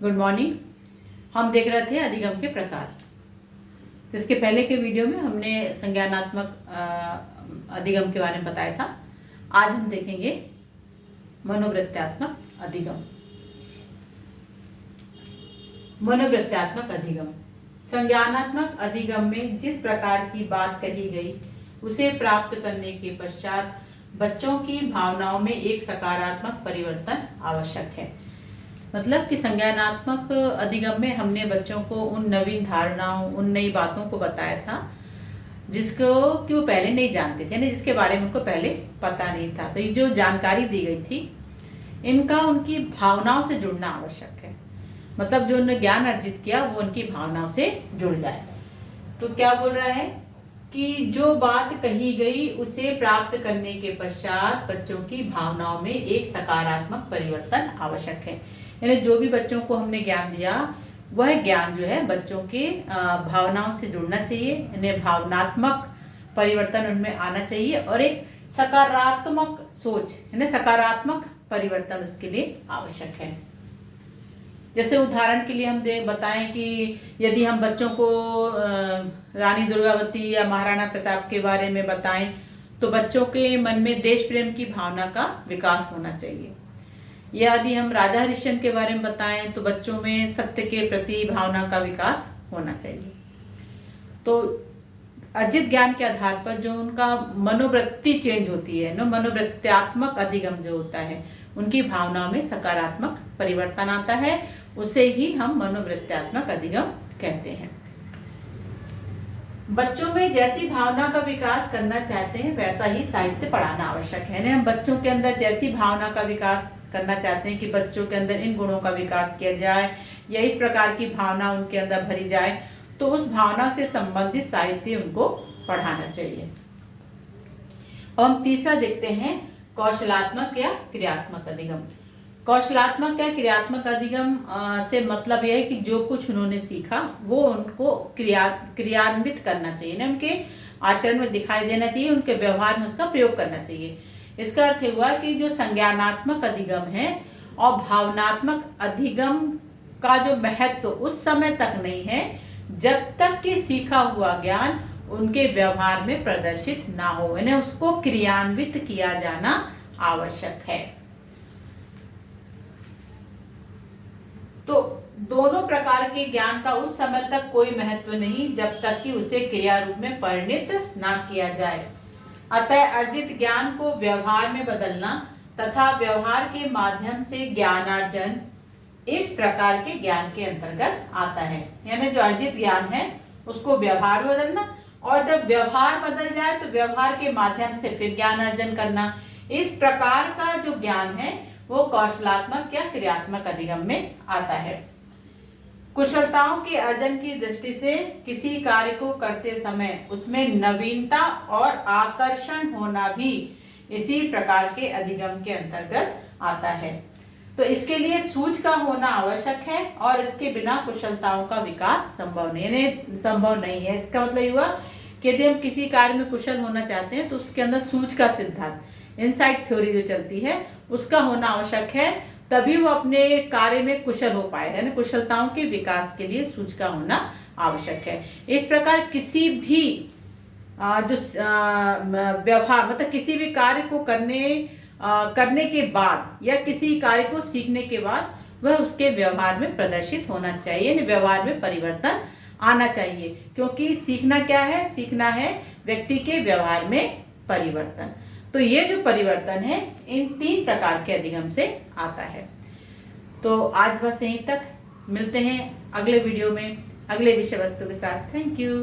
Good morning. हम देख रहे थे अधिगम के प्रकार। तो इसके पहले के वीडियो में हमने संज्ञानात्मक अधिगम के बारे में बताया था। आज हम देखेंगे मनोवृत्त्यात्मक अधिगम। मनोवृत्त्यात्मक अधिगम संज्ञानात्मक अधिगम में जिस प्रकार की बात कही गई उसे प्राप्त करने के पश्चात बच्चों की भावनाओं में एक सकारात्मक परिवर्तन आवश्यक है। मतलब कि संज्ञानात्मक अधिगम में हमने बच्चों को उन नवीन धारणाओं, उन नई बातों को बताया था जिसको कि वो पहले नहीं जानते थे, ना जिसके बारे में उनको पहले पता नहीं था। तो ये जो जानकारी दी गई थी इनका उनकी भावनाओं से जुड़ना आवश्यक है। मतलब जो उन्होंने ज्ञान अर्जित किया वो उनकी भावनाओं से जुड़ जाए। तो क्या बोल रहा है कि जो बात कही गई उसे प्राप्त करने के पश्चात बच्चों की भावनाओं में एक सकारात्मक परिवर्तन आवश्यक है। यानी जो भी बच्चों को हमने ज्ञान दिया वह ज्ञान जो है बच्चों के भावनाओं से जुड़ना चाहिए, यानी भावनात्मक परिवर्तन उनमें आना चाहिए और एक सकारात्मक सोच यानी सकारात्मक परिवर्तन उसके लिए आवश्यक है। जैसे उदाहरण के लिए हम बताएं कि यदि हम बच्चों को रानी दुर्गावती या महाराणा प्रताप के बारे में बताएं तो बच्चों के मन में देश प्रेम की भावना का विकास होना चाहिए। या यदि हम राजा हरिश्चंद्र के बारे में बताएं तो बच्चों में सत्य के प्रति भावना का विकास होना चाहिए। तो अर्जित ज्ञान के आधार पर जो उनका मनोवृत्ति चेंज होती है, मनोवृत्त्यात्मक अधिगम जो होता है, उनकी भावनाओं में सकारात्मक परिवर्तन आता है, उसे ही हम मनोवृत्त्यात्मक अधिगम कहते हैं। बच्चों में जैसी भावना का विकास करना चाहते हैं वैसा ही साहित्य पढ़ाना आवश्यक है। हम बच्चों के अंदर जैसी भावना का विकास करना चाहते हैं कि बच्चों के अंदर इन गुणों का विकास किया जाए या इस प्रकार की भावना उनके अंदर भरी जाए, तो उस भावना से संबंधित साहित्य उनको पढ़ाना चाहिए। अब हम तीसरा देखते हैं कौशलात्मक या क्रियात्मक अधिगम। कौशलात्मक या क्रियात्मक अधिगम से मतलब यह है कि जो कुछ उन्होंने सीखा वो उनको क्रियान्वित करना चाहिए, ना उनके आचरण में दिखाई देना चाहिए, उनके व्यवहार में उसका प्रयोग करना चाहिए। इसका अर्थ हुआ कि जो संज्ञानात्मक अधिगम है और भावनात्मक अधिगम का जो महत्व उस समय तक नहीं है जब तक कि सीखा हुआ ज्ञान उनके व्यवहार में प्रदर्शित ना हो, यानी उसको क्रियान्वित किया जाना आवश्यक है। तो दोनों प्रकार के ज्ञान का उस समय तक कोई महत्व नहीं जब तक कि उसे क्रिया रूप में परिणित ना किया जाए। अतः अर्जित ज्ञान को व्यवहार में बदलना तथा व्यवहार के माध्यम से ज्ञानार्जन इस प्रकार के ज्ञान के अंतर्गत आता है। यानी जो अर्जित ज्ञान है उसको व्यवहार में बदलना, और जब व्यवहार बदल जाए तो व्यवहार के माध्यम से फिर ज्ञान अर्जन करना, इस प्रकार का जो ज्ञान है वो कौशलात्मक या क्रियात्मक अधिगम में आता है। कुशलताओं के अर्जन की दृष्टि से किसी कार्य को करते समय उसमें नवीनता और आकर्षण होना भी इसी प्रकार के अधिगम के अंतर्गत आता है। तो इसके लिए सूझ का होना आवश्यक है और इसके बिना कुशलताओं का विकास संभव नहीं है। इसका मतलब हुआ कि यदि हम किसी कार्य में कुशल होना चाहते हैं तो उसके अंदर सूझ का सिद्धांत, इनसाइट थ्योरी जो चलती है, उसका होना आवश्यक है, तभी वो अपने कार्य में कुशल हो पाए। यानी कुशलताओं के विकास के लिए सूझ का होना आवश्यक है। इस प्रकार किसी भी जो व्यवहार मतलब किसी भी कार्य को करने के बाद या किसी कार्य को सीखने के बाद वह उसके व्यवहार में प्रदर्शित होना चाहिए, यानी व्यवहार में परिवर्तन आना चाहिए। क्योंकि सीखना क्या है? सीखना है व्यक्ति के व्यवहार में परिवर्तन। तो ये जो परिवर्तन है इन 3 प्रकार के अधिगम से आता है। तो आज बस यहीं तक, मिलते हैं अगले वीडियो में अगले विषय वस्तु के साथ। Thank you.